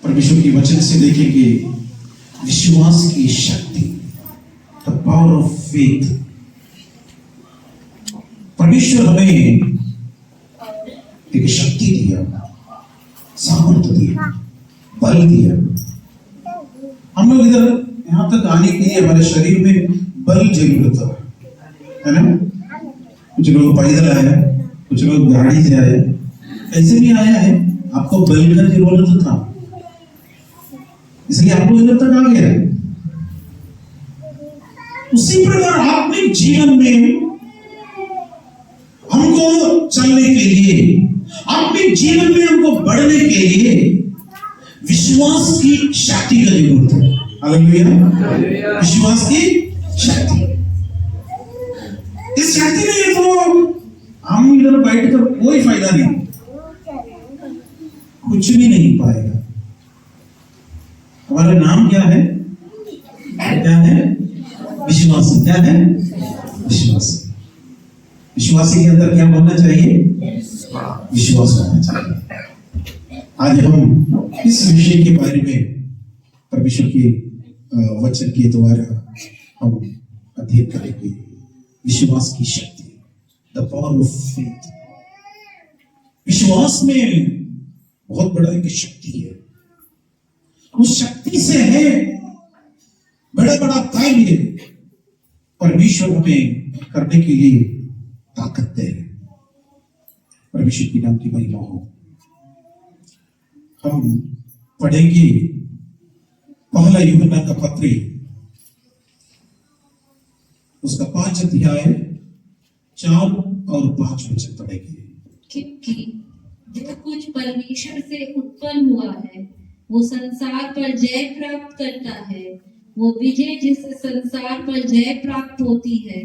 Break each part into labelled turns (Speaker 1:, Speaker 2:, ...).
Speaker 1: परमेश्वर की वचन से देखेंगे विश्वास की शक्ति, द पावर ऑफ फेथ। परमेश्वर हमें एक शक्ति दिया, सामर्थ्य दिया, बल दिया। हम लोग इधर यहां तक आने के लिए हमारे शरीर में बल जरूरत है ना। कुछ लोग पैदल आए, कुछ लोग गाड़ी से आए, ऐसे भी आया है। आपको बल का जरूरत था, इसलिए आपको इधर तक आ गया। उसी प्रकार आत्मिक जीवन में हमको चलने के लिए, आत्मिक जीवन में हमको बढ़ने के लिए विश्वास की शक्ति का जरूरत है। हालेलुया। विश्वास की शक्ति। इस शक्ति में तो हम इधर बैठकर कोई फायदा नहीं, कुछ भी नहीं पाएगा। हमारा नाम क्या है? क्या है? विश्वास। क्या है? विश्वास। विश्वासी के अंदर क्या होना चाहिए? विश्वास होना चाहिए। आज हम इस विषय के बारे में परमेश्वर के वचन के द्वारा हम अध्ययन करेंगे। विश्वास की शक्ति, द पावर ऑफ फेथ। विश्वास में बहुत बड़ा एक शक्ति है। उस शक्ति से है बड़ा बड़ा कार्य परमेश्वर हमें करने के लिए ताकत दे। परमेश्वर के नाम की महिमा हो। हम पढ़ेंगे पहला यूहन्ना का पत्री, उसका 5 अध्याय 4 और 5 वचन पढ़ेंगे।
Speaker 2: क्योंकि जो कुछ परमेश्वर से उत्पन्न हुआ है वो संसार पर जय प्राप्त करता है। वो विजय जिससे संसार पर जय प्राप्त होती है।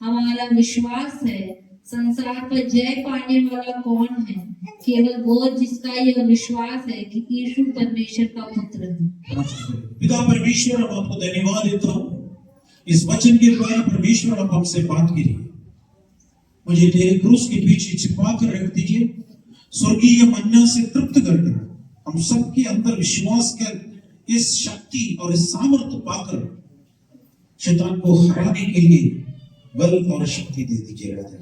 Speaker 2: हमारा विश्वास है संसार पर जय पाने वाला कौन है? केवल वो जिसका यह विश्वास है कि यीशु परमेश्वर का पुत्र है।
Speaker 1: पिता परमेश्वर, हम आपको धन्यवाद देता हूँ इस वचन के द्वारा। परमेश्वर आप हमसे बात कीजिए, मुझे तेरे क्रूस के पीछे छिपा कर रख दीजिए। स्वर्गीय मन्ना से तृप्त कर हम सबके अंदर विश्वास कर इस शक्ति और इस सामर्थ्य पाकर शैतान को हराने के लिए बल और शक्ति दे दीजिए। राजा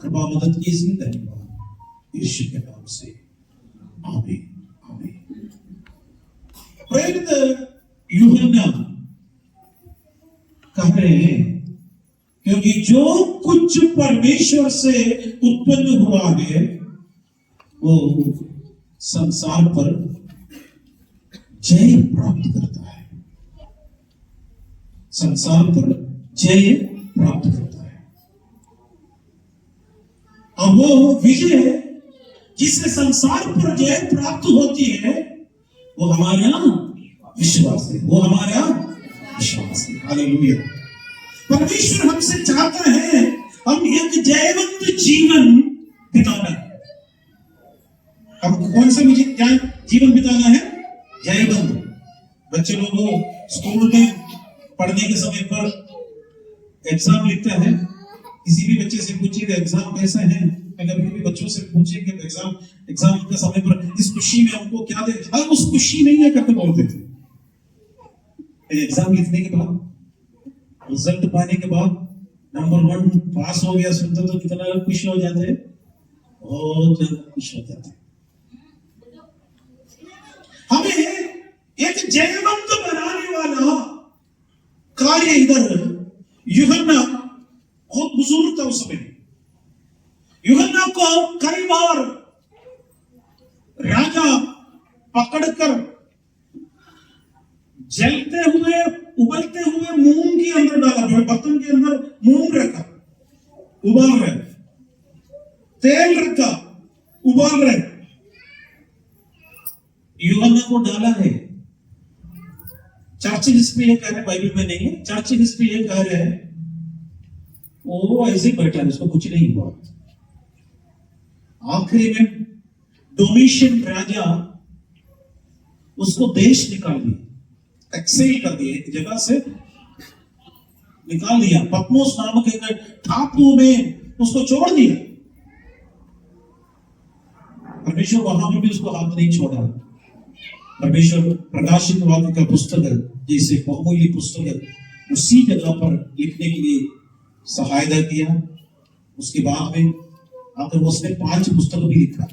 Speaker 1: कृपा मदद कीजिए। धन्यवाद यीशु के नाम से, आमीन आमीन। प्रेरित यूहन्ना कह रहे हैं क्योंकि जो कुछ परमेश्वर से उत्पन्न हुआ है वो संसार पर जय प्राप्त करता है। संसार पर जय प्राप्त करता है। और वो विजय जिससे संसार पर जय प्राप्त होती है वो हमारा विश्वास है। वो हमारा विश्वास है। हालेलुया। परमेश्वर हमसे चाहता है हम एक जयवंत जीवन बिताना है। हम कौन सा जीवन बिताना है? जयवंत। बच्चे लोग स्कूल में पढ़ने के समय पर एग्जाम लिखते हैं। किसी भी बच्चे से पूछिए एग्जाम कैसा है, अगर भी बच्चों से पूछेंगे तो एग्जाम के समय पर इस खुशी में हमको क्या दे, हम उस खुशी नहीं है करके बोलते थे। एग्जाम लिखने के बाद, रिजल्ट पाने के बाद नंबर 1 पास हो गया सुनते तो कितना लोग खुश हो जाते हैं, बहुत ज्यादा खुश हो जाते हैं। हमें एक जयवंत बनाने वाला कार्य इधर यूहन्ना बहुत बुजुर्ग था उसमें। यूहन्ना को कई बार राजा पकड़कर जलते हुए उबलते हुए मूंग के अंदर डाला, बर्तन के अंदर मूंग रखा, उबाल रहे, तेल रखा, उबाल रहे, यूहन्ना को डाला है। चर्च हिस्ट्री ये कह रहे, बाइबल में नहीं है, चर्च हिस्ट्री ये कह रहे हैं वो ऐसे ही बैठा है, उसको कुछ नहीं हुआ। आखिरी में डोमिशियन राजा उसको देश निकाल दिया, एक्सेल कर दिया, एक जगह से निकाल दिया, पत्मोस नामक एक टापू में उसको छोड़ दिया। परमेश्वर वहां पर भी उसको हाथ नहीं छोड़ा। परमेश्वर प्रकाशित वाक्य का पुस्तक जैसे बहुमूल्य पुस्तक उसी जगह पर लिखने के लिए सहायता किया। उसके बाद में आकर उसने 5 पुस्तक भी लिखा।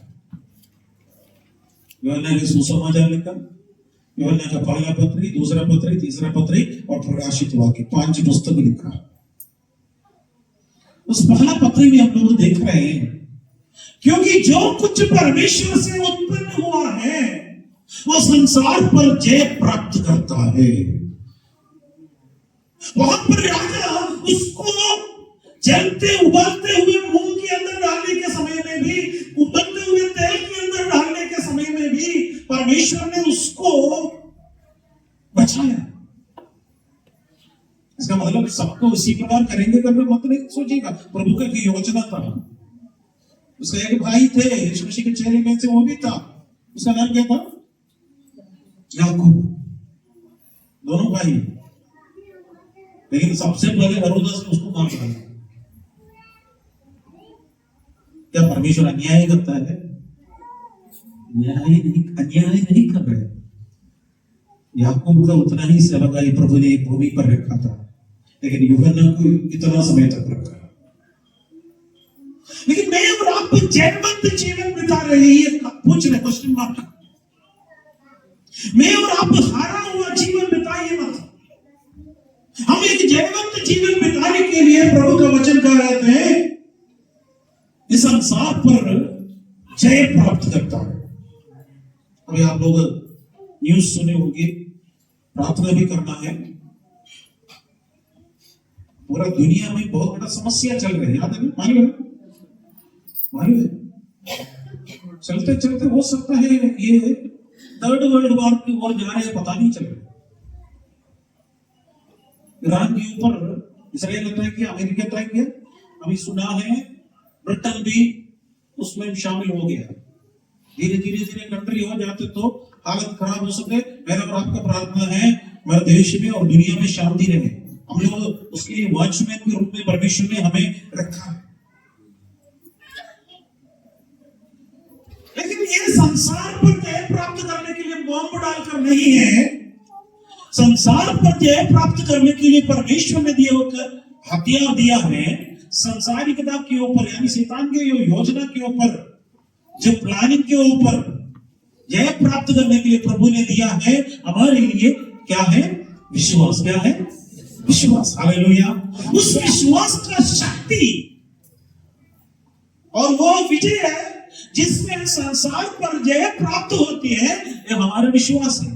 Speaker 1: यूहन्ना ने सुसमाचार लिखा, यूहन्ना का पहला पत्री, दूसरा पत्री, तीसरा पत्री और प्रकाशित वाक्य, 5 पुस्तक लिखा। उस पहला पत्री में हम लोग देख रहे हैं, क्योंकि जो कुछ परमेश्वर से उत्पन्न हुआ है वो संसार पर जय प्राप्त करता है। वहां पर राजा उसको जलते उबलते हुए मूंग के अंदर डालने के समय में भी, उबलते हुए तेल के अंदर डालने के समय में भी परमेश्वर ने उसको बचाया। इसका मतलब सबको उसी प्रकार करेंगे करना मत नहीं सोचिएगा। प्रभु का की योजना था। उसका एक भाई थे, यीशु मसीह के चेहरे में से वो भी था। उसका नाम क्या था? याकूब। दोनों भाई, लेकिन सबसे पहले हेरोदेस ने उसको मार डाला। क्या परमेश्वर अन्याय करता है? अन्याय नहीं कर रहे। याकूब का उतना ही सेवकाई प्रभु ने भूमि पर रखा था, लेकिन यूहन्ना को इतना समय तक रखा। लेकिन मैं और आप जयवंत जीवन बिता रहे हैं, पूछ रहे क्वेश्चन मार्क। मैं और आप हारा हुआ जीवन बिताइए मत। हम एक जयवंत जीवन बिताने के लिए प्रभु का वचन कह रहे थे, इस संसार पर जय प्राप्त करता है। अभी आप लोग न्यूज सुने होंगे, प्रार्थना भी करना है। पूरा दुनिया में बहुत बड़ा समस्या चल रही है, याद है? मालूम है? मालूम है? चलते चलते हो सकता है ये 3rd वर्ल्ड वॉर की ओर जा रहे हैं, पता नहीं चल रहा। ईरान के ऊपर इसराइल अटैक किया, अमेरिका अटैक किया। अभी सुना है ब्रिटेन भी उसमें शामिल हो गया। धीरे धीरे कंट्री हो जाते तो हालत खराब हो सके। मेरा और आपका प्रार्थना है मेरे देश में और दुनिया में शांति रहे। हम लोग उसके लिए वॉचमैन के रूप में परमेश्वर ने हमें रखा है। लेकिन ये संसार पर जय प्राप्त करने के लिए बॉम्ब डालकर नहीं है। संसार पर जय प्राप्त करने के लिए परमेश्वर ने दिया होकर हथियार दिया है। संसारिकता के ऊपर, यानी शैतान के योजना के ऊपर, जो प्लानिंग के ऊपर जय प्राप्त करने के लिए प्रभु ने दिया है हमारे लिए क्या है? विश्वास। क्या है? विश्वास। हालेलुया। उस विश्वास का शक्ति और वो विजय है जिसमें संसार पर जय प्राप्त होती है, ये हमारा विश्वास है।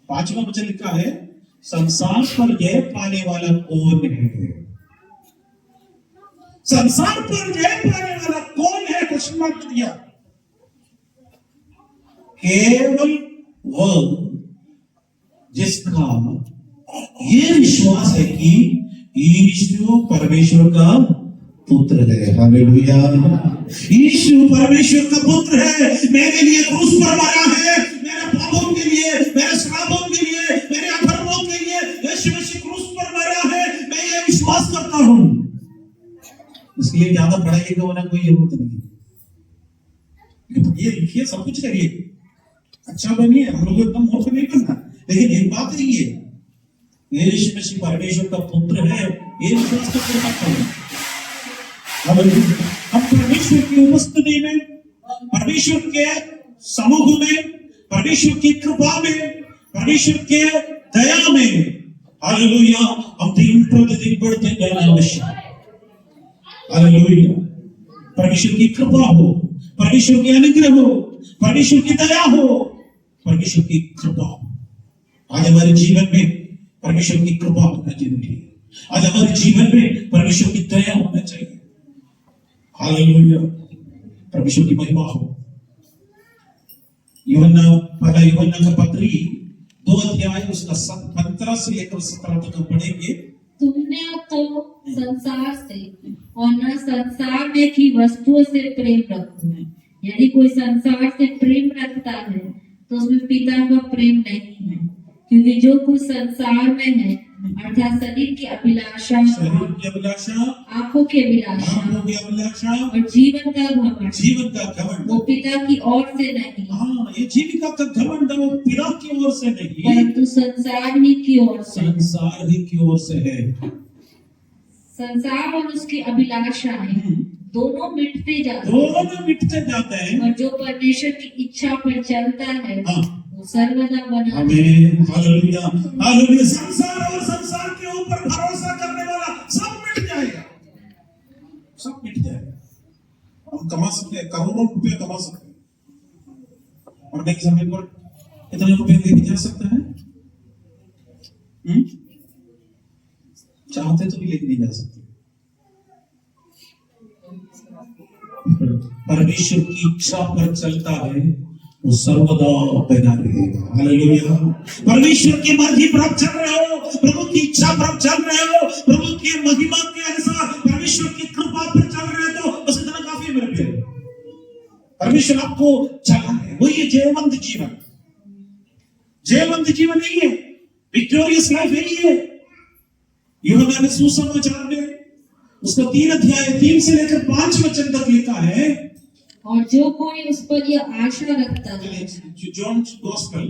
Speaker 1: 5वां वचन लिखा है, संसार पर जय पाने वाला कौन है? संसार पर जय पाने वाला कौन है? क्वेश्चन मार्क दिया। केवल वह जिसका ये विश्वास है कि यीशु परमेश्वर का पुत्र है। हालेलुया। यीशु परमेश्वर का पुत्र है, मेरे लिए क्रूस पर मरा है, मेरे पापों के लिए, मेरे श्रापों के लिए, मेरे अधर्मों के लिए यीशु मसीह क्रूस पर मरा है। मैं ये विश्वास करता हूं। इसलिए ज्यादा पढ़ाई का होना कोई जरूरत नहीं। ये लिखिए, सब कुछ करिए, अच्छा बनिए। हम लोग एकदम मूर्ख नहीं बनना, लेकिन एक बात है, ये यीशु मसीह परमेश्वर का पुत्र है, ये विश्वास करके रखता हूं। हम परमेश्वर की उपस्थिति में, परमेश्वर के समूह में, परमेश्वर की कृपा में, परमेश्वर के दया में, हालेलुया, हम दिन प्रतिदिन बढ़ते जाना आवश्यक है। हालेलुया। परमेश्वर की कृपा हो, परमेश्वर की अनुग्रह हो, परमेश्वर की दया हो, परमेश्वर की कृपा हो। आज हमारे जीवन में परमेश्वर की कृपा होना जरूरी है। आज हमारे जीवन में परमेश्वर की दया होना चाहिए। हालेलुया। परमेश्वर की महिमा हो। पहला यूहन्ना का पत्री 2 अध्याय उसका 15 से लेकर 17 तक हम पढ़ेंगे।
Speaker 2: तुमने तो संसार से और न संसार में की वस्तुओं से प्रेम रखो। यदि कोई संसार से प्रेम रखता है तो उसमें पिता का प्रेम नहीं है, क्योंकि जो कुछ संसार में है अर्थात शरीर की अभिलाषा,
Speaker 1: शरीर की अभिलाषा,
Speaker 2: आंखों की अभिलाषा
Speaker 1: आंखों की अभिलाषा,
Speaker 2: और जीवन का घमंड
Speaker 1: जीवन का घमंड।
Speaker 2: वो पिता की ओर से नहीं,
Speaker 1: हाँ, ये जीविका का घमंड वो पिता की ओर से नहीं,
Speaker 2: परंतु संसार ही की ओर से।
Speaker 1: संसार ही की ओर से है।
Speaker 2: संसार और उसकी अभिलाषाएं दोनों मिटते जाते हैं,
Speaker 1: दोनों मिटते जाते हैं,
Speaker 2: और जो परमेश्वर की इच्छा पर चलता है
Speaker 1: हाँ,
Speaker 2: वो सर्वदा बना।
Speaker 1: आमीन, हालेलुया, हालेलुया। संसार और संसार के ऊपर भरोसा करने वाला सब मिट जाएगा, सब मिट जाएगा। हम कमा सकते हैं, करोड़ों रुपए कमा सकते हैं, और नेक्स्ट समय पर कितने रुपए लेके जा सकता है? चाहते तो भी लेके नहीं जा सकते। परमेश्वर की इच्छा पर चलता है वो सर्वदा बना रहेगा। हालेलुया। परमेश्वर की मर्जी पर आप चल रहे हो, प्रभु की इच्छा पर आप चल रहे हो, प्रभु की महिमा के अनुसार परमेश्वर की कृपा पर चल रहे हो, तो बस इतना काफी है मेरे प्यारे। परमेश्वर आपको चला है, वही है जयवंत जीवन। जयवंत जीवन यही है, विक्टोरियस लाइफ यही है। यूहन्ना ने सुसमाचार में उसका 3 अध्याय 3 से लेकर 5 वचन तक लिखा है,
Speaker 2: और जो कोई उस पर यह आशा रखता है।
Speaker 1: जॉन गॉस्पेल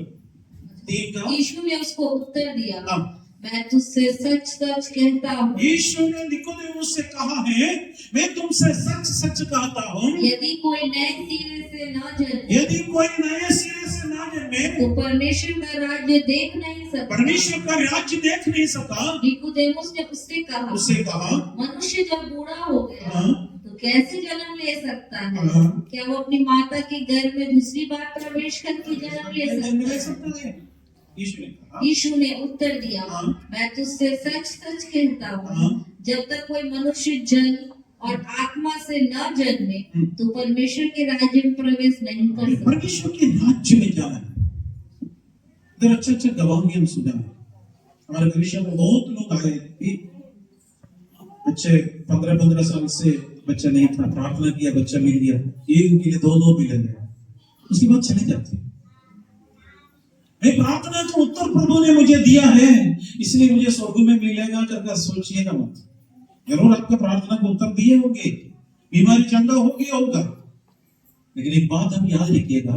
Speaker 1: 3 का।
Speaker 2: यीशु ने उसको उत्तर दिया,
Speaker 1: हाँ।
Speaker 2: मैं तुझसे सच सच कहता हूँ,
Speaker 1: यीशु ने निकोदेमुस से कहा है, मैं तुमसे सच सच कहता हूँ,
Speaker 2: यदि कोई नए सिरे से ना जन्मे
Speaker 1: यदि कोई नए सिरे से ना जन्मे
Speaker 2: तो परमेश्वर का राज्य देख नहीं सकता।
Speaker 1: परमेश्वर का राज्य देख नहीं सका।
Speaker 2: निकोदेमुस ने उससे कहा, मनुष्य जब बूढ़ा हो गया
Speaker 1: हाँ।
Speaker 2: तो कैसे जन्म ले सकता है?
Speaker 1: हाँ।
Speaker 2: क्या वो अपनी माता के गर्भ में दूसरी बार प्रवेश करके जन्म ले सकता है? यीशु ने उत्तर दिया,
Speaker 1: हाँ।
Speaker 2: मैं तुझसे सच सच कहता
Speaker 1: हाँ।
Speaker 2: हूँ, जब तक कोई मनुष्य जन और आत्मा से न जन्मे तो परमेश्वर के राज्य में प्रवेश नहीं कर सकता।
Speaker 1: परमेश्वर के राज्य में जाना है। इधर अच्छे गवाही हम सुना है, हमारे कलीसिया में बहुत लोग आए, बच्चे 15 साल से बच्चा नहीं था, प्रार्थना किया, बच्चा मिल गया, एक के लिए 2 मिले गए, उसके बाद चले जाते। प्रार्थना का उत्तर प्रभु ने मुझे दिया है, इसलिए मुझे स्वर्ग में मिलेगा करके सोचिएगा मत। जरूर आपका प्रार्थना को उत्तर दिए होंगे, बीमारी चंगा हो गया होगा, लेकिन एक बात हम याद रखिएगा,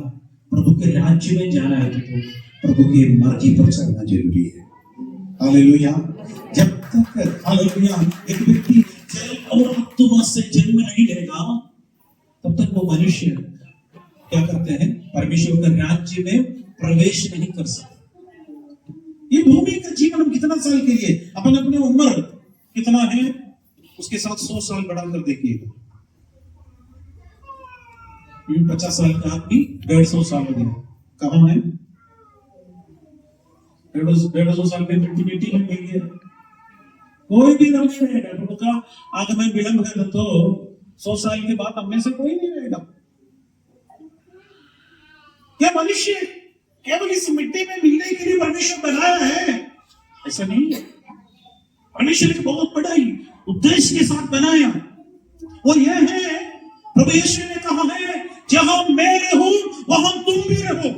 Speaker 1: प्रभु के राज्य में जाना है तो प्रभु की मर्जी पर चलना जरूरी है। हालेलुया। जब तक हालेलुया एक व्यक्ति जल और आत्मा से जन्म नहीं लेगा, तब तक वो मनुष्य क्या करते हैं? परमेश्वर के राज्य में प्रवेश नहीं कर सकते। ये भूमि का जीवन हम कितना साल के लिए, अपन अपने उम्र कितना है उसके साथ 100 साल बढ़ाकर देखिएगा। 50 साल का आदमी 150 साल हो गया, कहाँ है? 150 साल में मिट्टी में मिल गया, कोई भी नहीं रहेगा। प्रभु का आगमन विलंब है तो 100 साल के बाद हम में से कोई नहीं रहेगा। क्या मनुष्य केवल इस मिट्टी में मिलने के लिए परमेश्वर बनाया है? ऐसा नहीं है। परमेश्वर एक बहुत बड़ा ही उद्देश्य के साथ बनाया, वो यह है, प्रभु यीशु ने कहा है, जहां मैं रहूं वहां तुम भी रहो।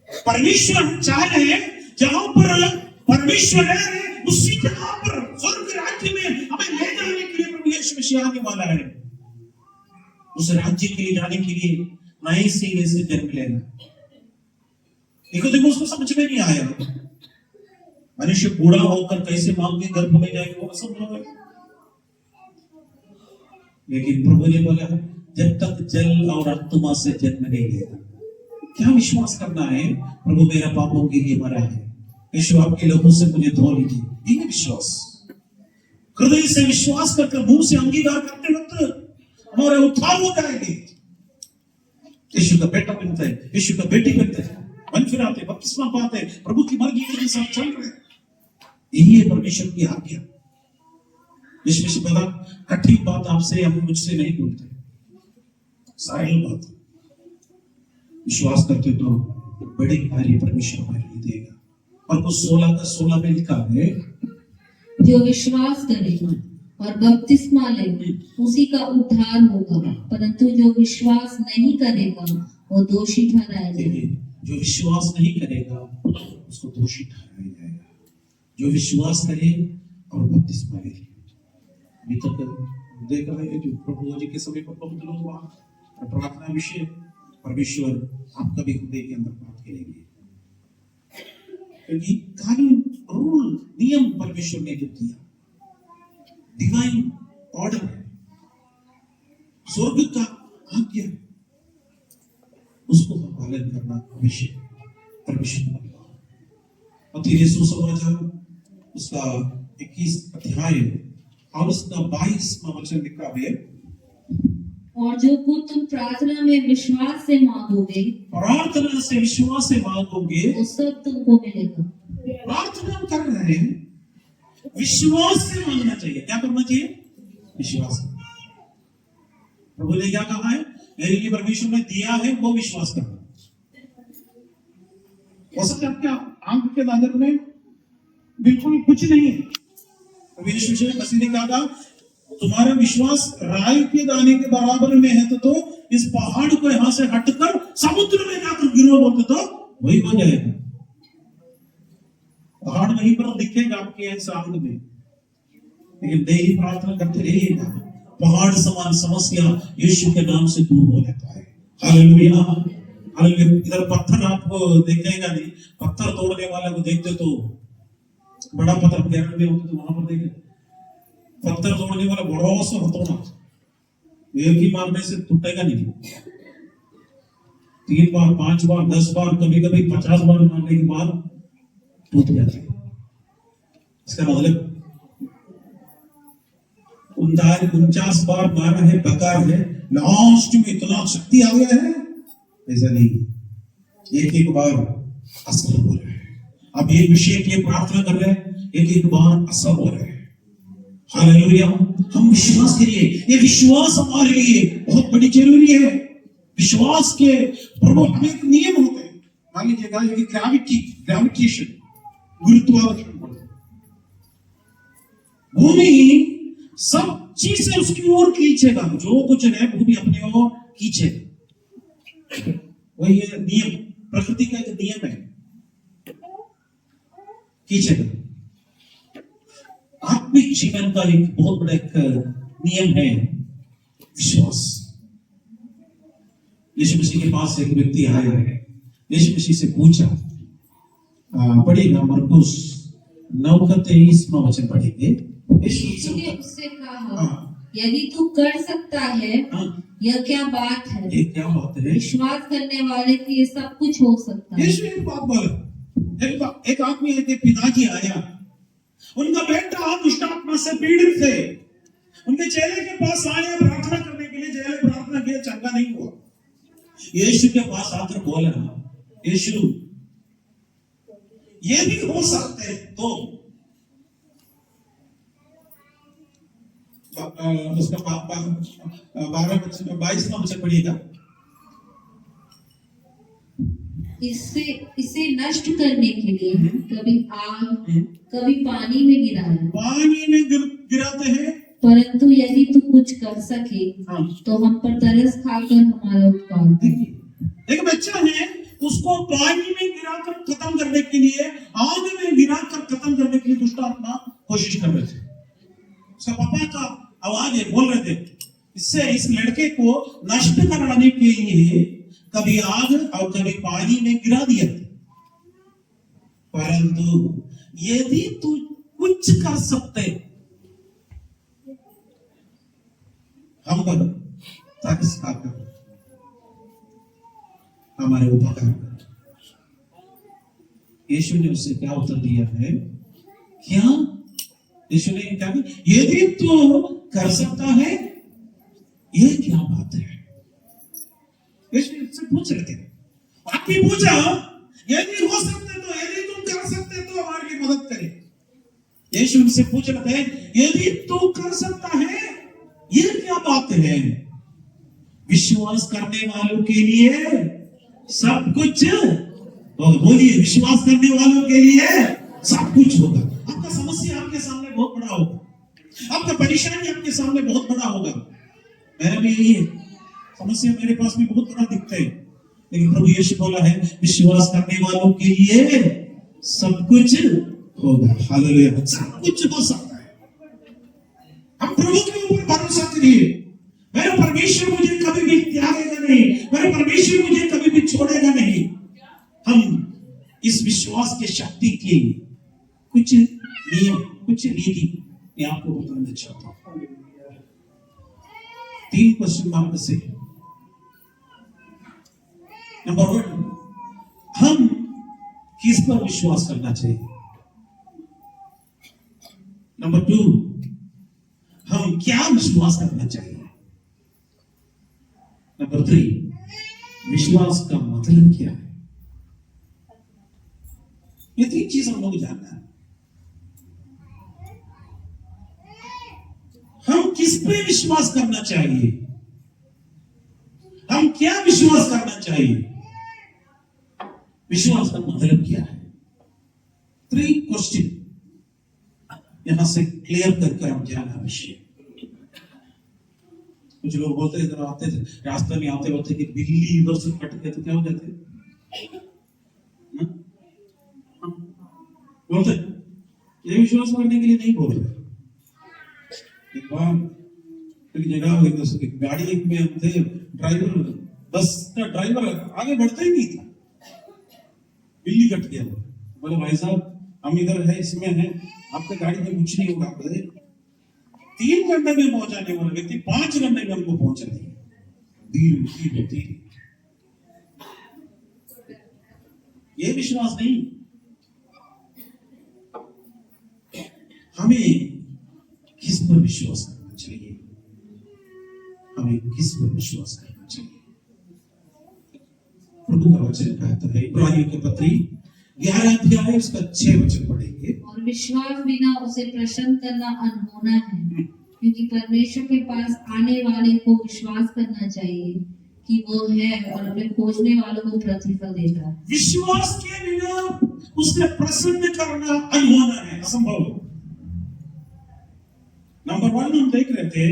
Speaker 1: परमेश्वर चाह रहे हैं जहां पर परमेश्वर है उसी जगह पर स्वर्ग राज्य में हमें ले जाने के लिए प्रभु यीशु मसीह आने वाला है। उस राज्य के लिए जाने के लिए नए सिरे से जन्म लेना। निकोदेमुस को समझ में नहीं आया, मनुष्य बूढ़ा होकर कैसे मां के गर्भ में जाएगा, वो असंभव है। लेकिन प्रभु ने बोला, जब तक जल और आत्मा से जन्म नहीं लेगा। क्या विश्वास करना है? प्रभु मेरा पापों के लिए मरा है, यीशु आपके लहू से मुझे धो लीजिए। ये विश्वास, हृदय से विश्वास करके मुंह से अंगीकार करते वक्त हमारे उद्धार हो जाएंगे। यीशु का बेटा बनता है, यीशु का बेटी बनता है, मन फिराते, बपतिस्मा पाते, प्रभु की मर्जी के साथ चल रहे। यही है परमेश्वर की आज्ञा। इसमें से बड़ा कठिन बात आपसे हम मुझसे नहीं बोलते, सारी बात विश्वास करते तो बड़े कार्य परमेश्वर हमारे लिए देगा। और कुछ 16 में लिखा है,
Speaker 2: जो विश्वास करेगा और बपतिस्मा लेगा उसी का उद्धार होगा, परंतु जो विश्वास नहीं करेगा वो दोषी ठहराया जाएगा।
Speaker 1: जो विश्वास नहीं करेगा उसको दोषी ठहराया जाएगा। जो विश्वास करे और बपतिस्मा ले। अभी तक देखा है कि जो प्रभु जी के समय पर बहुत लोग हुआ और प्रार्थना विषय परमेश्वर आपका भी हृदय के अंदर बात करेंगे, क्योंकि कानून रूल नियम परमेश्वर ने जो दिया डिवाइन ऑर्डर है, स्वर्ग का आज्ञा, उसको हम पालन करना अवश्य परमेश्वर ने कहा। और यीशु सुसमाचार उसका 21 अध्याय और उसका 22वां वचन लिखा है,
Speaker 2: और जो कुछ तुम प्रार्थना में विश्वास से मांगोगे,
Speaker 1: प्रार्थना से विश्वास से मांगोगे,
Speaker 2: वो सब तुमको मिलेगा।
Speaker 1: प्रार्थना कर रहे हैं, विश्वास से मांगना चाहिए। क्या करना चाहिए? विश्वास। प्रभु ने क्या कहा है? मेरे लिए परमेश्वर ने दिया है, वो विश्वास करना। हो सकता है आपके आंख के नजर में बिल्कुल कुछ नहीं है, प्रभु यीशु मसीह ने कहा था, तुम्हारा विश्वास राई के दाने के बराबर में है तो इस पहाड़ को यहां से हटकर समुद्र में जाकर गिरो बोलते तो वही हो जाएगा। पहाड़ वहीं पर दिखेगा आपके सामने में, लेकिन डेली प्रार्थना करते रहिएगा, पहाड़ समान समस्या यीशु के नाम से दूर हो जाता है। Hallelujah, hallelujah. इधर पत्थर आपको देखेगा नहीं, पत्थर तोड़ने वाले को देखते तो बड़ा पत्थर केरल में होता तो वहां पर देखे पत्थर तोड़ने वाला बड़ा सा हथौड़ा एक ही मारने से टूटेगा नहीं, 3 बार 5 बार 10 बार कभी कभी 50 बार मारने के बाद टूट जाता है। इसका मतलब 49 बार मारा है, बेकार है, लास्ट में इतना शक्ति आ गया है, ऐसा नहीं, एक बार असर हो रहा है। अब एक विषय के लिए प्रार्थना कर रहे हैं, एक बार असर हो रहा है। हालेलुया। हम विश्वास करिए, ये विश्वास हमारे लिए बहुत बड़ी जरूरी है। विश्वास के प्रभु हमें एक नियम होते हैं, मान लीजिएगा ग्रेविटेशन, गुरुत्वाकर्षण, भूमि सब चीजें उसकी ओर खींचेगा, जो कुछ है भूमि अपनी ओर खींचेगा। वही नियम, प्रकृति का एक नियम है, खींचेगा। आत्मिक जीवन का एक बहुत बड़ा एक नियम है विश्वास। यीशु मसीह के पास एक व्यक्ति आया है, यीशु मसीह से पूछा, पढ़ेगा मरकुस 9:23 वचन पढ़ेंगे।
Speaker 2: यीशु ने उससे कहा, यदि तू कर सकता है, यह क्या बात है?
Speaker 1: ये क्या बात है?
Speaker 2: विश्वास करने वाले के लिए सब कुछ हो सकता है।
Speaker 1: यीशु एक बात बोला, एक आदमी है कि पिताजी आया, उनका बेटा दुष्ट आत्मा से पीड़ित थे, उनके चेले के पास आया प्रार्थना करने के लिए, चेले प्रार्थना किया, चंगा नहीं हुआ। यीशु के पास आकर बोला, यीशु ये भी हो सकते तो उसका 22वां वचन पढ़िएगा।
Speaker 2: इसे नष्ट करने के लिए कभी आग, कभी पानी में गिराया,
Speaker 1: पानी में गिराते हैं,
Speaker 2: परंतु यदि तू कुछ कर सके तो हम पर तरस खाकर हमारा उपकार कर।
Speaker 1: एक बच्चा है, उसको पानी में गिराकर खत्म करने के लिए, आग में गिराकर खत्म करने के लिए दुष्ट आत्मा कोशिश कर रहे थे। उसका पापा का आवाज है, बोल रहे थे, इससे इस लड़के को नष्ट कराने के लिए कभी आग और कभी पानी में गिरा दिया, परंतु यदि तू कुछ कर सकते हम पर ताकि हमारे उपकार कर। यीशु ने उससे क्या उत्तर दिया है? क्या यीशु ने क्या कहा? यदि तू कर सकता है, यह क्या बात है? यीशु से पूछ रहे थे, आप भी पूछा, यदि हो सकते तो, यदि तुम कर सकते तो हमारे लिए मदद करे। यीशु उनसे पूछ रहे थे, यदि तू कर सकता है, यह क्या बात है? विश्वास करने वालों के लिए सब कुछ, बोलिए, विश्वास करने वालों के लिए सब कुछ होगा। आपका समस्या आपके सामने बहुत बड़ा होगा, आपका परेशानी आपके सामने बहुत बड़ा होगा। मेरा भी यही है, समस्या मेरे पास भी बहुत बड़ा दिखता है, लेकिन प्रभु यीशु बोला है, विश्वास करने वालों के लिए सब कुछ होगा। हालेलुया। सब कुछ हो सकता है। हम प्रभु के ऊपर भरोसा करिए। मेरा परमेश्वर मुझे कभी भी त्यागेगा नहीं, मेरा परमेश्वर मुझे कभी भी छोड़ेगा नहीं। हम इस विश्वास की शक्ति की कुछ नियम, कुछ नीति मैं आपको बताना चाहता हूं। 3 क्वेश्चन मार्क से। नंबर 1, हम किस पर विश्वास करना चाहिए? नंबर 2, हम क्या विश्वास करना चाहिए? नंबर 3, विश्वास का मतलब क्या है? ये 3 चीज हम लोग जानना है। हम किस पे विश्वास करना चाहिए, हम क्या विश्वास करना चाहिए, विश्वास का मतलब क्या है? 3 क्वेश्चन यहां से क्लियर करके हम जाना आवश्यक। कुछ लोग बोलते हैं, इधर आते थे रास्ते में आते होते कि बिल्ली इधर से कट गए तो क्या हो जाते बोलते, ये विश्वास करने के लिए नहीं बोल रहे। एक बार एक जगह गाड़ी में हम थे, ड्राइवर, बस का ड्राइवर आगे बढ़ता ही नहीं था, बिल्ली कट गया। बोले भाई साहब हम इधर है, इसमें है, आपके गाड़ी में कुछ नहीं होगा। बोले 3 घंटे में पहुंचाने वाला व्यक्ति 5 घंटे में हमको पहुंचा दिया। धीरे ये विश्वास नहीं। हमें किस पर विश्वास करना चाहिए? हमें किस पर विश्वास करना चाहिए? प्रभु का वचन कहता है, इब्रानियों के पत्री 11 अध्याय उसका 6 वचन पढ़ेंगे।
Speaker 2: और विश्वास बिना उसे प्रसन्न करना अनहोना है, क्योंकि परमेश्वर के पास आने वाले को विश्वास करना चाहिए कि वो है और अपने खोजने वालों को प्रतिफल देता है।
Speaker 1: विश्वास के बिना उसे प्रसन्न करना अनहोना है, असंभव है। नंबर 1 हम देख रहे थे,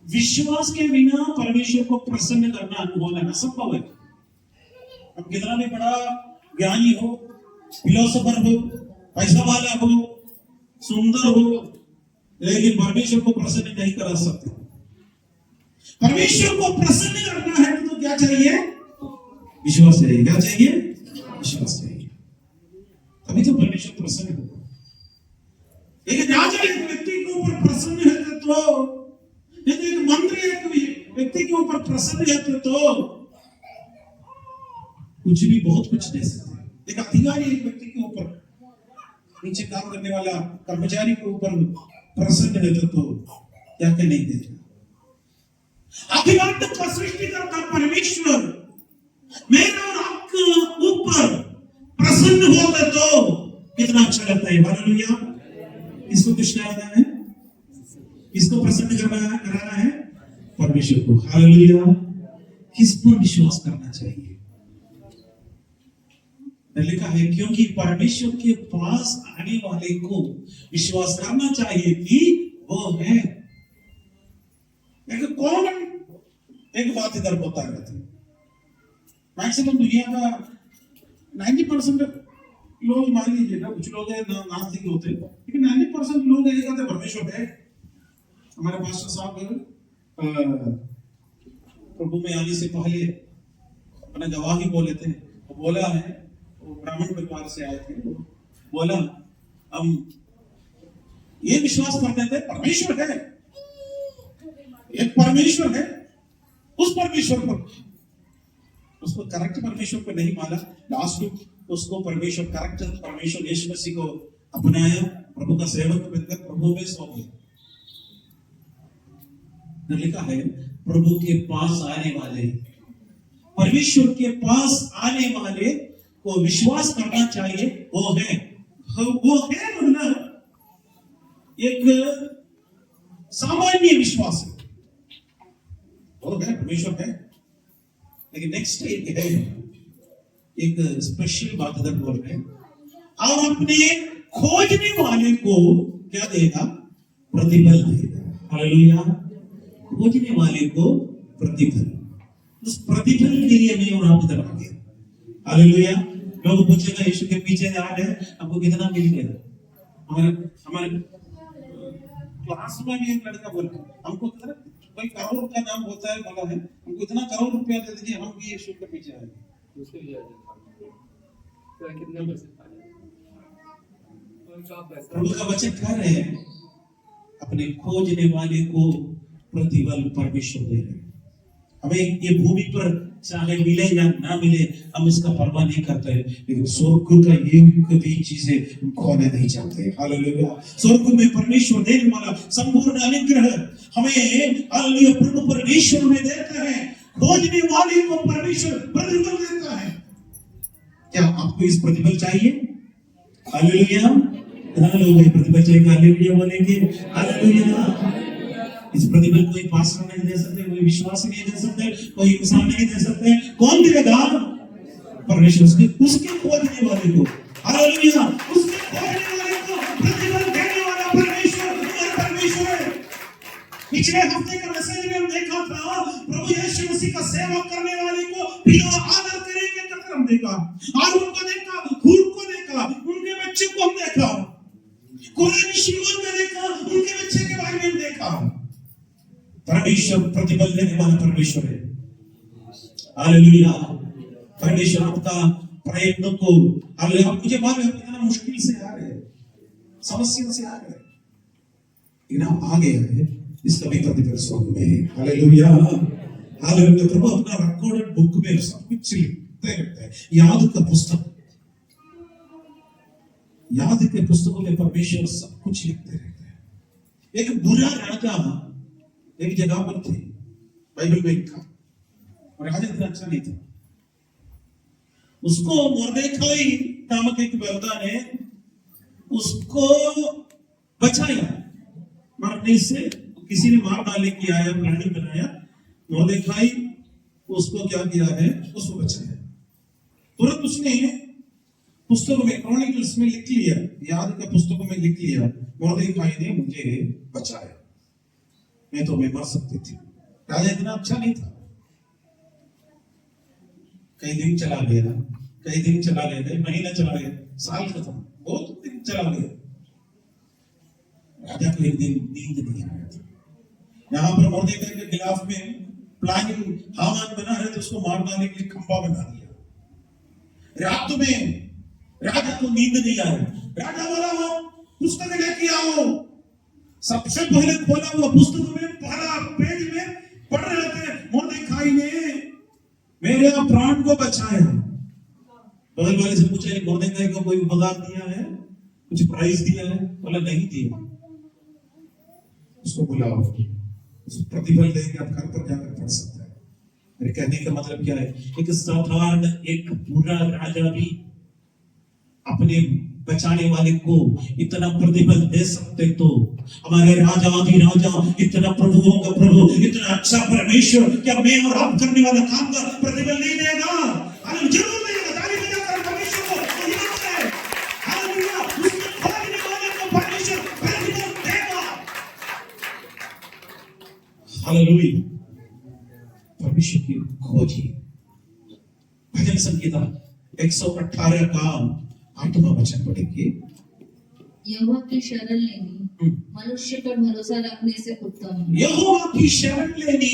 Speaker 1: विश्वास के बिना परमेश्वर को प्रसन्न करना अनहोना है, असंभव है। अब कितना भी बड़ा ज्ञानी हो, फिलोसोफर हो, पैसा वाला हो, सुंदर हो, लेकिन परमेश्वर को प्रसन्न नहीं करा सकते। परमेश्वर को प्रसन्न करना है तो क्या चाहिए? विश्वास चाहिए। क्या चाहिए? विश्वास चाहिए, तभी तो परमेश्वर प्रसन्न होगा। लेकिन राजा एक व्यक्ति के ऊपर प्रसन्न है तो, यदि एक मंत्री एक व्यक्ति के ऊपर प्रसन्न है तो कुछ भी बहुत कुछ दे सकते हैं। एक अधिकारी एक व्यक्ति के ऊपर, नीचे काम करने वाला कर्मचारी के ऊपर प्रसन्न है तो क्या क्या नहीं देगा। अखिलांड का सृष्टिकर्ता परमेश्वर मेरे और आपके ऊपर प्रसन्न होता तो कितना अच्छा लगता है। हालेलुया। इसको कुछ कराना है, इसको प्रसन्न कराना है परमेश्वर को। हालेलुया। किस पर विश्वास करना चाहिए? लिखा है, क्योंकि परमेश्वर के पास आने वाले को विश्वास करना चाहिए कि वो है। एक कॉमन एक बात इधर होता रहती है, मैक्सिमम दुनिया का 90% लोग, मान लीजिएगा कुछ लोग हैं नास्तिक होते हैं, लेकिन 90% लोग ये कहते हैं परमेश्वर है। हमारे पास्टर साहब प्रभु में आने से पहले अपने गवाही बोले थे, बोला है, वो ब्राह्मण परिवार से आए थे, बोला हम ये विश्वास करते थे परमेश्वर है, एक परमेश्वर है, उस परमेश्वर पर, उसको करेक्ट परमेश्वर को नहीं माना। लास्ट में उसको परमेश्वर करेक्ट परमेश्वर यीशु मसीह को अपनाया, प्रभु का सेवक बनकर प्रभु में सौंप दिया। लिखा है, प्रभु के पास आने वाले, परमेश्वर के पास आने वाले को विश्वास करना चाहिए वो है। वो है मतलब एक सामान्य विश्वास है, वो है, परमेश्वर है। लेकिन नेक्स्ट एक है, एक स्पेशल बात इधर बोल रहे हैं, और अपने खोजने वाले को क्या देगा? प्रतिफल देगा। हालेलुया। खोजने वाले को प्रतिफल, उस प्रतिफल के लिए मैं और आप इधर आ गए। हालेलुया। लोग पूछेगा यीशु के पीछे याद है हमको कितना मिल गया। हमारे हमारे क्लास में भी एक लड़का बोला हमको कितना कोई करोड़ का नाम होता है बोला है हमको इतना करोड़ रुपया दे दीजिए हम भी यीशु के पीछे आएंगे।
Speaker 3: उसके लिए कितने पैसे
Speaker 1: प्रभु का वचन कह रहे हैं अपने खोजने वाले को प्रतिफल परमेश्वर दे रहे हैं। हमें ये भूमि पर चाहे मिले या ना मिले हम इसका परवाह नहीं करते, लेकिन स्वर्ग का एक भी चीजें खोने नहीं चाहते। हालेलुया। स्वर्ग में परमेश्वर देने वाला संपूर्ण अनुग्रह हमें हालेलुया प्रभु परमेश्वर में देता है। खोजने वाले को परमेश्वर प्रतिफल देता है। क्या आपको इस प्रतिफल चाहिए? हालेलुया। हालेलुया। प्रतिफल चाहिए, हालेलुया बोलेंगे। हालेलुया। इस प्रतिफल कोई पास्टर नहीं दे सकते, कोई विश्वासी नहीं दे सकते, कोई इंसान नहीं दे सकते। कौन देगा? परमेश्वर। उसके खोजने वाले को। हालेलुया। उसके खोजने वाले को प्रतिफल देने वाला परमेश्वर है। पिछले हफ्ते का मैसेज में हम देखा था प्रभु यीशु मसीह का सेवा करने वाले को बिना आदर करेंगे कतरम देखा, और उनको देखा, खून को देखा, उनके बच्चे को हम देखा, कुरान शिमोन में देखा, उनके बच्चे के बारे में देखा। परमेश्वर प्रतिफल देने वाला परमेश्वर है। हालेलुया। परमेश्वर आपका प्रयत्न को, हालेलुया, मुझे मालूम है कितना मुश्किल से आ रहे हैं, समस्या से आ रहे हैं, लेकिन आप आ गए हैं, इसका भी प्रतिफल स्वर्ग में है। हालेलुया। हालेलुया। प्रभु अपना रिकॉर्डेड बुक में सब कुछ लिखते रहते हैं। याद का पुस्तक, याद के पुस्तकों में परमेश्वर सब कुछ लिखते रहते हैं। एक बुरा राजा एक जगह पर थे, बाइबल में लिखा, और राजा इतना अच्छा नहीं था। उसको मोर्देखाई नामक एक व्यक्ति ने उसको बचाया मारने से। किसी ने मार डालने की आया, प्राणी बनाया, मोर्देखाई उसको क्या किया है? उसको बचाया। तुरंत उसने पुस्तकों में, क्रॉनिकल्स में लिख लिया, याद के पुस्तकों में लिख लिया, मोर्देखाई ने मुझे बचाया, नहीं तो मैं मर सकती थी। राजा इतना अच्छा नहीं था। कई दिन चला गया, कई दिन चला गया, महीना चला गया, साल खत्म, बहुत दिन चला गया। राजा को एक दिन नींद नहीं आया था। यहाँ पर मोर्देखाई के खिलाफ में प्लानिंग हामान बना रहे थे, उसको मार डालने के लिए खंबा बना दिया। रात में राजा को नींद नहीं आया। राजा बोला वो पुस्तक लेके आओ। सबसे पहले खोला हुआ पुस्तक में पहला पेज में पढ़ रहे थे, मोर्देखाई ने मेरे प्राण को बचाया। बगल वाले से पूछा मोर्देखाई को कोई उपहार दिया है, कुछ प्राइज दिया है? बोला नहीं दिया। उसको बुलाओ, उसको प्रतिफल देंगे, आप घर पर जाकर पढ़ सकते हैं। मेरे कहने का मतलब क्या है? एक साधारण एक बुरा राजा भी अपने बचाने वाले को इतना प्रतिफल दे सकते, तो हमारे राजा आदि राजा, इतना प्रभुओं का प्रभु, इतना अच्छा परमेश्वर, क्या मैं और आप करने वाला काम का प्रतिफल नहीं देगा? जरूर देगा। ताली बजाकर परमेश्वर को धन्यवाद है। हालेलुया। उसके खोजने वाले को परमेश्वर प्रतिफल देगा। हालेलुया। परमेश्वर की खोजी। भजन संगीता 118 का 8वां वचन पढ़ेंगे।
Speaker 2: यहोवा की शरण लेनी मनुष्य पर भरोसा रखने से उत्तम है।
Speaker 1: यहोवा की शरण लेनी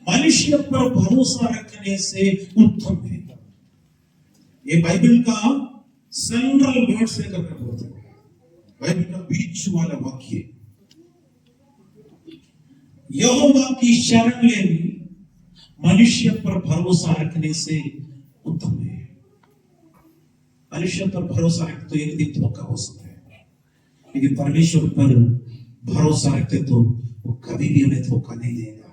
Speaker 1: मनुष्य पर भरोसा रखने से उत्तम है। ये बाइबल का सेंट्रल वर्ड से करके बोलते हैं, बाइबल का बीच वाला वाक्य। यहोवा की शरण लेनी मनुष्य पर भरोसा रखने से उत्तम है। मनुष्य पर भरोसा रखते तो एक दिन धोखा हो सकता है, लेकिन परमेश्वर पर भरोसा रखते तो वो कभी भी हमें धोखा नहीं देगा।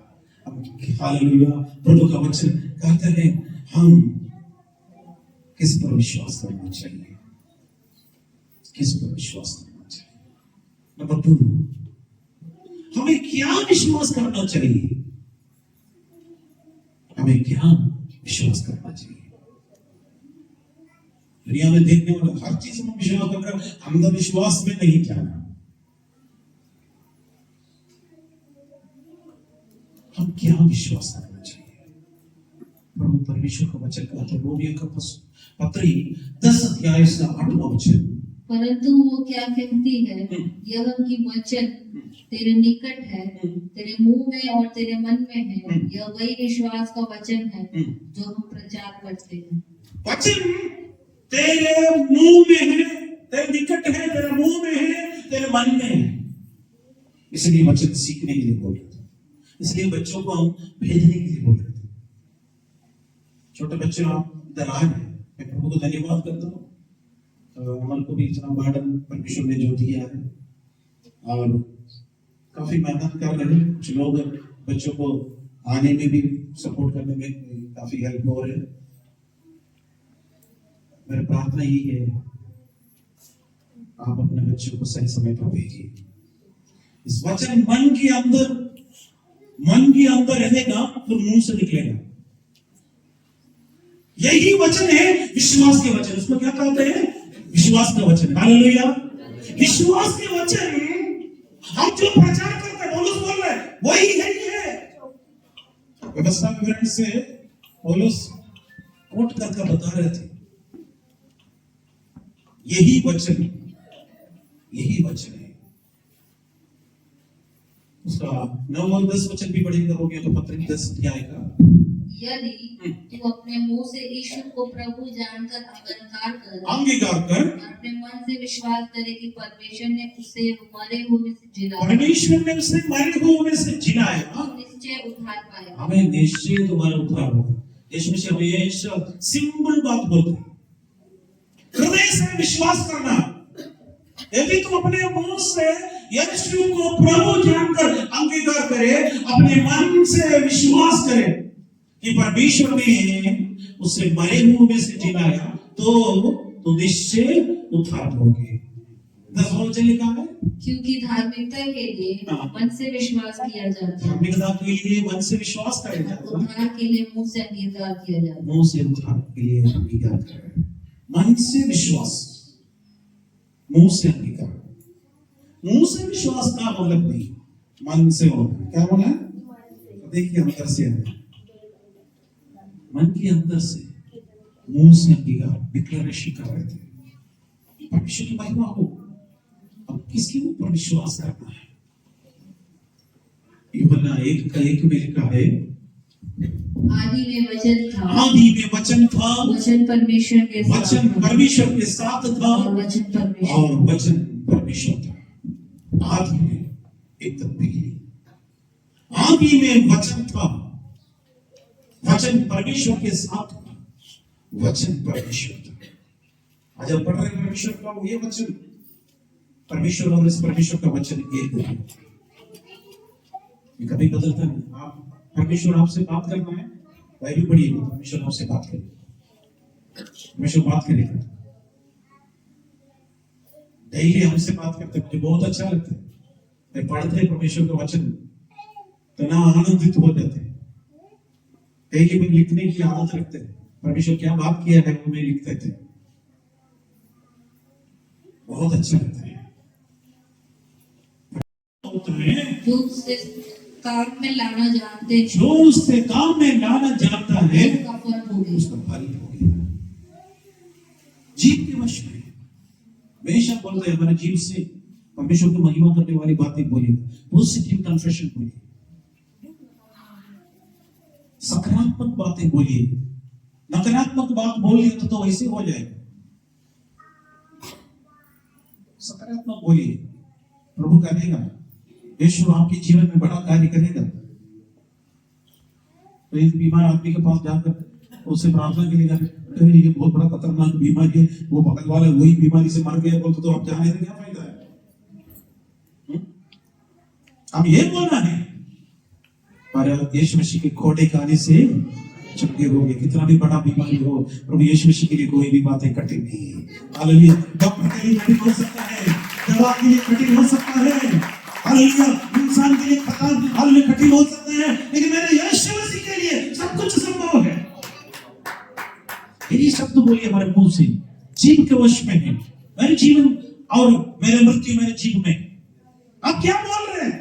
Speaker 1: हालेलुया। प्रभु का वचन कहते हैं हम किस पर विश्वास करना चाहिए? किस पर विश्वास करना चाहिए? नंबर 2, हमें क्या विश्वास करना चाहिए? हमें क्या विश्वास करना चाहिए? दुनिया में देखने वाला हर चीज में विश्वास करना, अंधविश्वास में नहीं जाना। हम क्या विश्वास करना चाहिए? प्रभु परमेश्वर का वचन कहते हैं। रोमियो का पत्री 10 अध्याय उसका 8वां वचन।
Speaker 2: परंतु वो क्या कहती है, यह कि वचन तेरे निकट है, तेरे मुंह में और तेरे मन में है, यह वही विश्वास का वचन है जो हम प्रचार करते हैं।
Speaker 1: वचन तेरे मुंह में है, तेरे निकट है, तेरे मुंह में है, तेरे मन में है। इसलिए वचन सीखने के लिए बोल रहे थे, इसलिए बच्चों को हम भेजने के लिए बोल रहे थे। छोटे बच्चे आप इधर आए हैं, मैं प्रभु को धन्यवाद करता हूँ। अमल को भी इतना गार्डन परमेश्वर ने जो दिया है, और काफी मेहनत कर रहे हैं कुछ लोग, बच्चों को आने में भी सपोर्ट करने में काफी हेल्प हो रहे हैं। मेरी प्रार्थना यही है, आप अपने बच्चों को सही समय पर भेजिए। इस वचन मन के अंदर रहेगा तो मुंह से निकलेगा। यही वचन है विश्वास के वचन। उसको क्या कहते हैं? विश्वास का वचन। हालेलुया। विश्वास के वचन हम जो प्रचार करते हैं, पौलुस बोल रहे हैं, वही है। व्यवस्था विवरण से पौलुस कोट करके बता रहे थे, यही वचन है। उसका 9 और 10 वचन भी पढ़ेंगे रोमियो के पत्र की 10 अध्याय का।
Speaker 2: यदि तू अपने मुंह से यीशु को प्रभु जानकर
Speaker 1: अंगीकार कर
Speaker 2: और अपने मन से विश्वास करे कि परमेश्वर ने उसे मरे हुए से जिलाया, तो निश्चय उद्धार पाया।
Speaker 1: हमें निश्चय तुम्हारा उद्धार होगा। यीशु से हमेशा सिंपल बात बोलते हैं, हृदय से विश्वास करना। यदि तुम अपने मुंह से यीशु को प्रभु जानकर अंगीकार करे, अपने मन से विश्वास करे कि परमेश्वर ने उसे मरे हुए में से जिलाया, तो निश्चय उद्धार होगे। 10 वचन लिखा है,
Speaker 2: क्योंकि धार्मिकता के लिए मन से विश्वास किया जाता है,
Speaker 1: धार्मिकता के लिए मन से विश्वास किया जाता है,
Speaker 2: उद्धार के लिए मुंह से अंगीकार किया जाता है।
Speaker 1: मुंह से उद्धार के लिए अंगीकार करें। मन से विश्वास, मुंह से अंगीकार। मुंह से विश्वास का मतलब नहीं, मन से होना। क्या बोला? देखिए अंदर से, मन के अंदर से, मुंह से अंगीकार, डिक्लेरेशन कर रहे थे परमेश्वर की महिमा हो। अब किसके ऊपर विश्वास करना है? यूहन्ना 1:1 में लिखा है,
Speaker 2: आदि में वचन था,
Speaker 1: आदि में वचन था,
Speaker 2: वचन परमेश्वर के साथ
Speaker 1: वचन परमेश्वर के साथ था,
Speaker 2: और वचन
Speaker 1: परमेश्वर था। आदि में एकदम बिगिनिंग, आदि में वचन था, वचन परमेश्वर के साथ था, वचन परमेश्वर था। आज हम पढ़ रहे परमेश्वर का ये वचन, परमेश्वर और इस परमेश्वर का वचन एक है। ये कभी बदलता नहीं। आप परमेश्वर आपसे बात करना है, बाइबल पढ़िए, परमेश्वर आपसे बात करेगा, परमेश्वर बात करेगा। डेली हमसे बात करते, मुझे बहुत अच्छा लगता है। मैं पढ़ते परमेश्वर का वचन तो ना आनंदित हो जाते हैं। डेली में लिखने की आदत रखते हैं, परमेश्वर क्या बात किया है वो मैं लिखते थे, बहुत अच्छा लगता है।
Speaker 2: जो उससे काम में लाना जानते हैं,
Speaker 1: जो उससे काम में लाना जानता है,
Speaker 2: उसका फल भोगे।
Speaker 1: उसका फल भोगेगा। जीव के वश में हमेशा बोलते हैं, हमारे जीव से परमेश्वर की महिमा करने वाली बातें बोलिए, पॉजिटिव कन्फेशन बोलिए, सकारात्मक बातें बोलिए। नकारात्मक बात बोलिए तो वैसे हो जाएगा। सकारात्मक बोलिए, प्रभु करेगा, यीशु आपके जीवन में बड़ा कार्य करेगा। तो एक बीमार आदमी के पास जाकर उससे प्रार्थना के लिए जाकर, ये बहुत बड़ा खतरनाक बीमारी है, वो बगल वाला वही बीमारी से मर गया बोलते, तो आप जाने से क्या फायदा है? हम ये बोलना है, पर यीशु मसीह के खोटे के आने से चुपके हो गए। कितना भी बड़ा बीमारी हो, प्रभु यीशु मसीह के लिए कोई भी बातें कठिन नहीं है। हालेलुया। डॉक्टर के लिए कठिन हो सकता है, दवा के लिए कठिन हो सकता है, हालेलुया, इंसान के लिए हल कठिन हो सकता है, लेकिन मेरे यीशु मसीह के लिए सब कुछ संभव है। यही शब्द बोलिए हमारे मुंह से, जीव के वश में है। मेरे जीवन और मेरे मृत्यु मेरे जीव में। आप क्या बोल रहे हैं?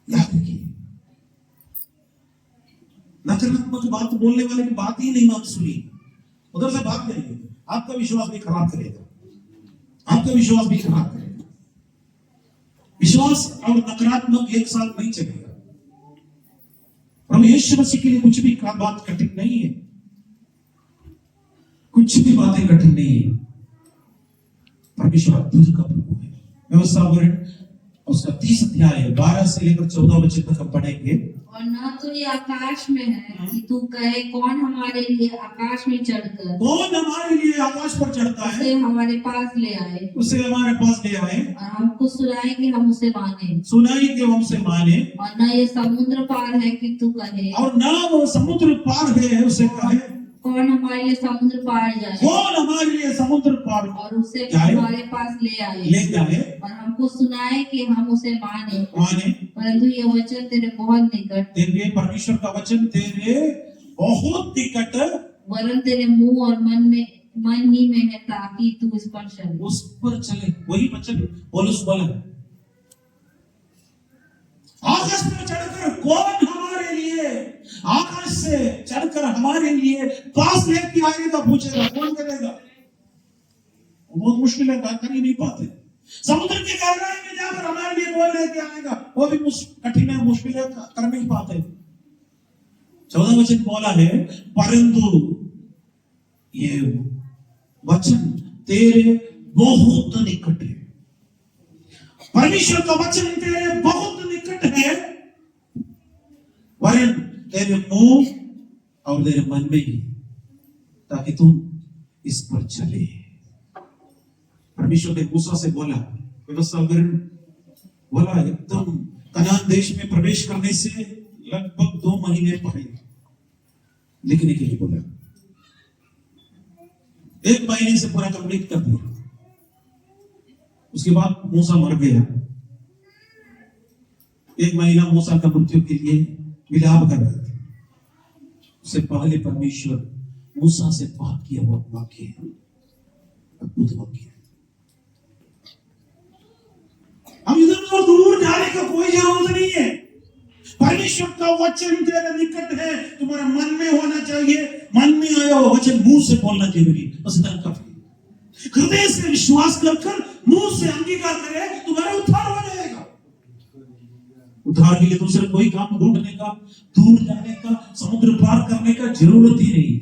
Speaker 1: याद रखिए, नकारात्मक बात बोलने वाले की बात ही नहीं मान सुनी, उधर से भाग जाएंगे, आपका विश्वास भी खराब करेगा, आपका विश्वास भी खराब करेगा। विश्वास और नकारात्मक एक साथ नहीं चलेगा। प्रभु यीशु मसीह के लिए कुछ भी बात कठिन नहीं है, कुछ भी बातें कठिन नहीं है। परमेश्वर अद्भुत का प्रभु है। व्यवस्था वर्णन उसका 30 अध्याय 12 से लेकर 14 वचन तक हम पढ़ेंगे।
Speaker 2: और न तो ये आकाश में है कि तू कहे कौन हमारे लिए आकाश में चढ़कर,
Speaker 1: कौन हमारे लिए आकाश पर चढ़ता है,
Speaker 2: उसे हमारे पास ले आए
Speaker 1: उसे हमारे पास ले आए,
Speaker 2: और हमको सुनाए कि हम उसे माने।
Speaker 1: सुनाई कि हमसे माने।
Speaker 2: और न ये समुद्र पार है कि तू कहे,
Speaker 1: और ना वो समुद्र पार है उसे कहे,
Speaker 2: कौन हमारे लिए समुद्र पार जाए,
Speaker 1: कौन हमारे लिए समुद्र पार
Speaker 2: और उसे
Speaker 1: जाए,
Speaker 2: हमारे पास ले आए,
Speaker 1: ले जाए,
Speaker 2: और हमको सुनाए कि हम उसे माने।
Speaker 1: माने।
Speaker 2: परंतु ये वचन तेरे बहुत निकट,
Speaker 1: तेरे परमेश्वर का वचन तेरे बहुत निकट,
Speaker 2: वरन तेरे मुंह और मन ही में है, ताकि तू इस पर चले।
Speaker 1: उस पर चले। वही वचन पौलुस बोला, आकाश पर चढ़कर कौन हमारे लिए, आकाश से चढ़कर हमारे लिए पास लेके आएगा, पूछेगा कौन करेगा? बहुत मुश्किल है, कर ही नहीं पाते। समुद्र के गहराई में जाकर हमारे लिए कौन लेके आएगा, वो भी कठिन है, मुश्किल है, कर नहीं पाते। 14 वचन बोला है, परंतु ये वचन तेरे बहुत निकट है। परमेश्वर का वचन तेरे बहुत निकट है, वरन तेरे मुंह और तेरे मन में ही, ताकि तुम इस पर चले। परमेश्वर ने मूसा से बोला, व्यवस्था बोला, एकदम कनान देश में प्रवेश करने से लगभग 2 महीने पहले लिखने के लिए बोला। 1 महीने से पूरा कंप्लीट कर दिया। उसके बाद मूसा मर गया। 1 महीना मूसा का मृत्यु के लिए विलाप कर रहे थे। उससे पहले परमेश्वर मूसा से बात किया हुआ वाक्य है, अद्भुत वाक्य। हम इधर उधर दूर जाने का कोई जरूरत नहीं है। परमेश्वर का वचन तेरे निकट है, तुम्हारे मन में होना चाहिए। मन में आया हुआ वचन मुंह से बोलना जरूरी, बस इतना काफी। हृदय से विश्वास कर मुंह से अंगीकार करे, तुम्हारा उद्धार हो जाएगा। उद्धार के लिए दूसरे कोई काम ढूंढने का, दूर जाने का, समुद्र पार करने का जरूरत ही नहीं।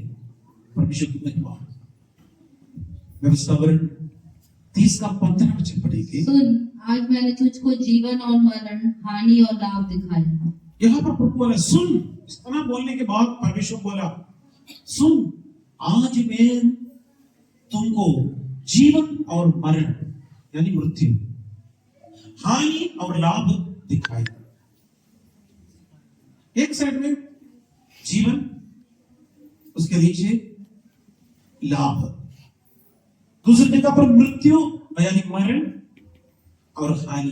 Speaker 1: परमेश्वर की महिमा। व्यवस्था वर्णन 30 का 15 वचन पढ़ेंगे।
Speaker 2: सुन, आज मैंने तुझको जीवन और मरण, हानि और लाभ दिखाया।
Speaker 1: यहाँ पर प्रभु बोला सुन। इतना बोलने के बाद परमेश्वर बोला सुन, आज मैं तुमको जीवन और मरण यानी मृत्यु, हानि और लाभ दिखाएगा। एक साइड में जीवन, उसके नीचे लाभ, दूसरी जगह पर मृत्यु यानी मरण और हानि,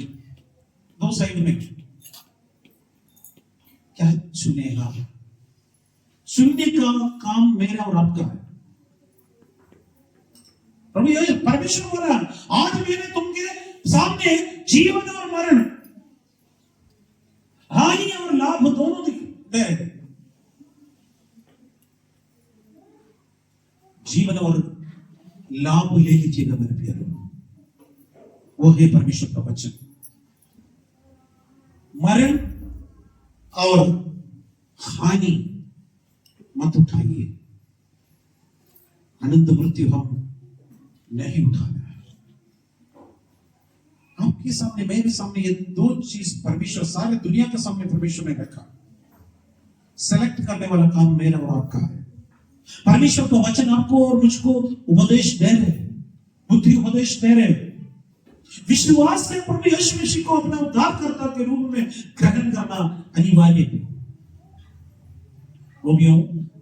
Speaker 1: 2 साइड में। क्या चुनेगा? चुनने का काम मेरा और आपका है। प्रभु ये परमेश्वर बोला, आज मैंने तुमके सामने जीवन और मरण, हानि और लाभ दोनों दे। जीवन और लाभ ले लीजिएगा मेरे प्यारे, वो है परमेश्वर का वचन। मरण और हानि मत उठाइए, अनंत मृत्यु हम नहीं उठाना है। आपके सामने, मेरे सामने ये 2 चीज परमेश्वर, सारे दुनिया के सामने परमेश्वर ने रखा। सेलेक्ट करने वाला काम मेरा और आपका है। परमेश्वर का वचन आपको और मुझको उपदेश दे रहे, बुद्धि उपदेश दे रहे। विश्वास से प्रभु यीशु मसीह को अपना उद्धारकर्ता के रूप में ग्रहण करना अनिवार्य है। रोमियो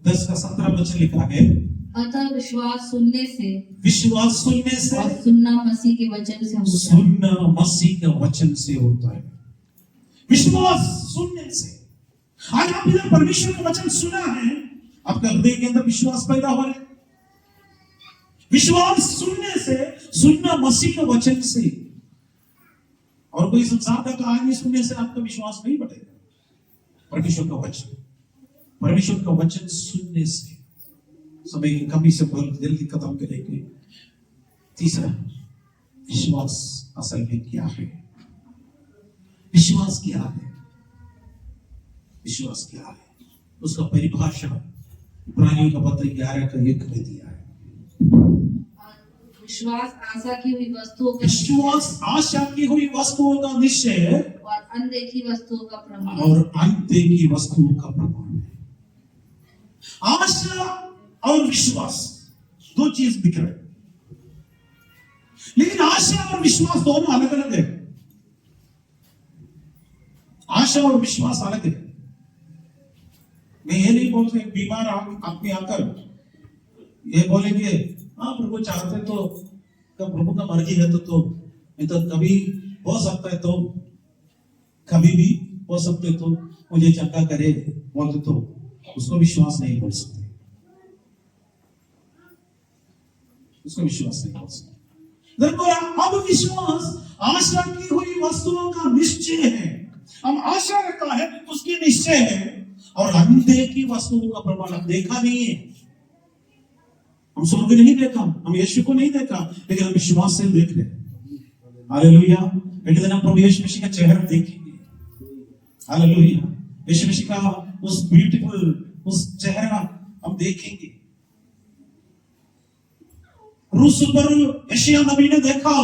Speaker 1: 10 का 17 वचन लिखा है,
Speaker 2: अतः विश्वास सुनने से,
Speaker 1: विश्वास सुनने से
Speaker 2: और सुनना मसीह के वचन से होता है।
Speaker 1: सुनना मसीह के वचन से होता है। विश्वास सुनने से। आज आप इधर परमेश्वर का वचन सुना है, आपका हृदय के अंदर विश्वास पैदा हो रहा है। विश्वास सुनने से, सुनना मसीह के वचन से। और कोई संसार का कहानी सुनने से आपका विश्वास नहीं बढ़ेगा। परमेश्वर का वचन, परमेश्वर का वचन सुनने से, समय की कमी से बहुत जल्दी खत्म करेंगे। तीसरा, विश्वास असल में क्या है? विश्वास क्या है? विश्वास क्या है? उसका परिभाषा इब्रानियों का पत्र 11:1 में दिया है।
Speaker 2: विश्वास आशा की हुई वस्तुओं का
Speaker 1: विश्वास आशा की हुई वस्तुओं का निश्चय
Speaker 2: और अनदेखी वस्तुओं का प्रमाण।
Speaker 1: और अनदेखी वस्तुओं का प्रमाण है। आशा और विश्वास दो चीज दिख रहे, लेकिन आशा और विश्वास दोनों अलग अलग है। आशा और विश्वास अलग है। मैं ये नहीं बोल रहा बीमार आदमी आकर ये बोलेंगे हाँ प्रभु चाहते तो प्रभु का मर्जी है तो नहीं तो कभी हो सकता है, तो कभी भी हो सकते तो मुझे चंगा करे बोलते तो उसको विश्वास नहीं बोल सकते, उसको विश्वास नहीं बोल सकते। अब विश्वास आशा की हुई वस्तुओं का निश्चय है। हम आशा रखा है उसकी निश्चय है, और अनदेखी वस्तुओं का प्रमाण। देखा नहीं है, हम स्वर्ग नहीं देखा, हम यीशु को नहीं देखा, लेकिन हम विश्वास से देख रहे हैं। हालेलुया। एक दिन हम प्रभु यीशु मसीह का चेहरा देखेंगे। हालेलुया। यीशु मसीह का उस ब्यूटीफुल उस चेहरा हम देखेंगे। क्रूस पर यशायाह नबी ने देखा,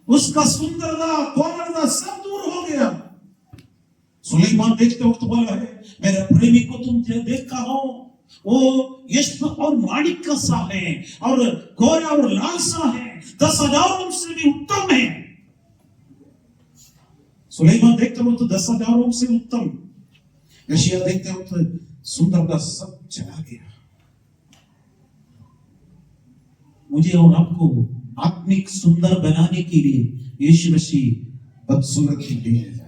Speaker 1: उसका सुंदरता कोमलता सब दूर हो गया। सुलेमान देखते वक्त बोला है, मेरे प्रेमी को तुम देखा हो, वो यश्ब और माणिक का सा है और गोरा और लाल सा है, 10,000 से भी उत्तम है। सुलेमान देखते वक्त 10,000 से उत्तम, यशायाह देखते वक्त सुंदरता सब चला गया। मुझे और आपको आत्मिक सुंदर बनाने के लिए यीशु मसीह बदसूरत ले जाए।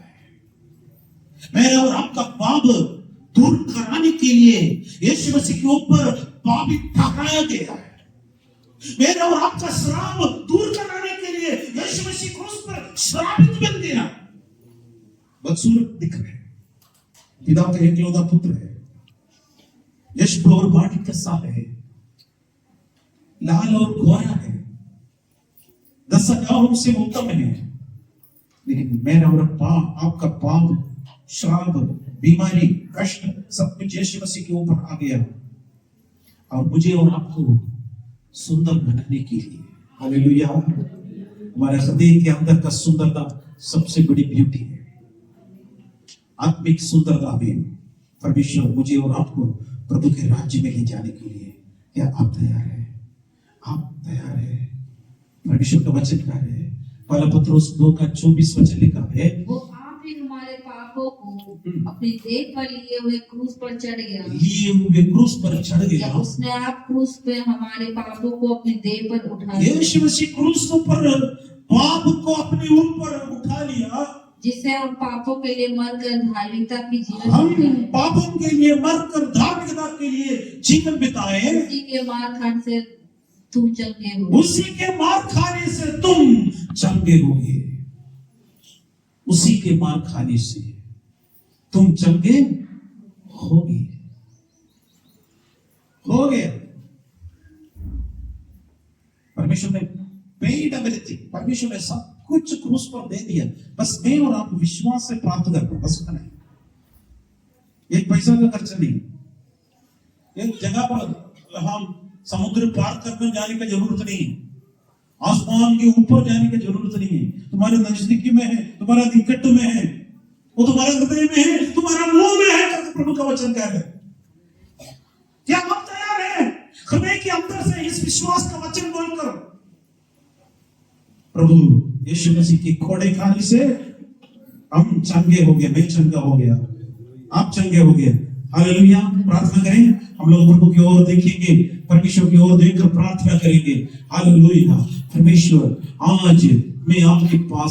Speaker 1: मेरा और आपका पाप दूर कराने के लिए यीशु मसीह के ऊपर पापी ठहराया गया है। मेरा और आपका श्राप दूर कराने के लिए यीशु मसीह क्रूस पर श्रापित बन गया। बदसूरत दिख रहे, पिता का एकलौता पुत्र है, यश्ब और माणिक का सा है, लाल और गोरा है, 10,000 से उत्तम है। लेकिन मेरा और आपका पाप, श्राप, बीमारी, कष्ट सब कुछ यीशु मसीह के ऊपर आ गया, और मुझे और आपको सुंदर बनाने के लिए। हालेलुया। हमारे हृदय के अंदर का सुंदरता सबसे बड़ी ब्यूटी है, आत्मिक सुंदरता में परमेश्वर मुझे और आपको प्रभु के राज्य में ले जाने के लिए। क्या आप तैयार हैं? आप तैयार हैं? परमेश्वर का वचन क्या है? पहला पत्रोस 2:24 वचन लिखा है,
Speaker 2: वो आप ही हमारे पापों को अपनी देह पर लिए हुए क्रूस पर चढ़ गया,
Speaker 1: लिए हुए क्रूस पर चढ़ गया।
Speaker 2: उसने आप क्रूस पे हमारे पापों को अपनी देह पर उठा लिया।
Speaker 1: यीशु मसीह क्रूस पर पाप को अपने ऊपर उठा लिया,
Speaker 2: जिससे हम पापों के लिए मरकर धार्मिकता की जीवन
Speaker 1: हम
Speaker 2: बिताए।
Speaker 1: पापों के लिए मरकर धार्मिकता के लिए जीवन बिताए।
Speaker 2: उसी के मार खाने से तुम चंगे हो,
Speaker 1: उसी के मार खाने से तुम चंगे होगे। उसी के मार खाने से तुम चंगे होगे। हो गया। परमेश्वर ने पेड एवरीथिंग, परमेश्वर ने सब कुछ क्रूस पर दे दिया। बस मैं और आप विश्वास से प्राप्त करना, बस उतना है। एक पैसा का खर्चा नहीं। एक जगह पर हम समुद्र पार करने जाने की जरूरत नहीं है, आसमान के ऊपर जाने की जरूरत नहीं है। तुम्हारे नजदीकी में है, तुम्हारा निकट में है, वो तुम्हारे हृदय में है, तुम्हारा मुंह में है, करके प्रभु का वचन कह रहे। क्या आप तैयार हैं हृदय के अंदर से इस विश्वास का वचन बोलकर प्रभु यीशु मसीह की खोड़े खाने से हम चंगे हो गए, मैं चंगा हो गया, आप चंगे हो गए। हालेलुया। प्रार्थना करें। हम लोग प्रभु की ओर देखेंगे, परमेश्वर की ओर देखकर प्रार्थना करेंगे। हालेलुया। परमेश्वर आज मैं आपके पास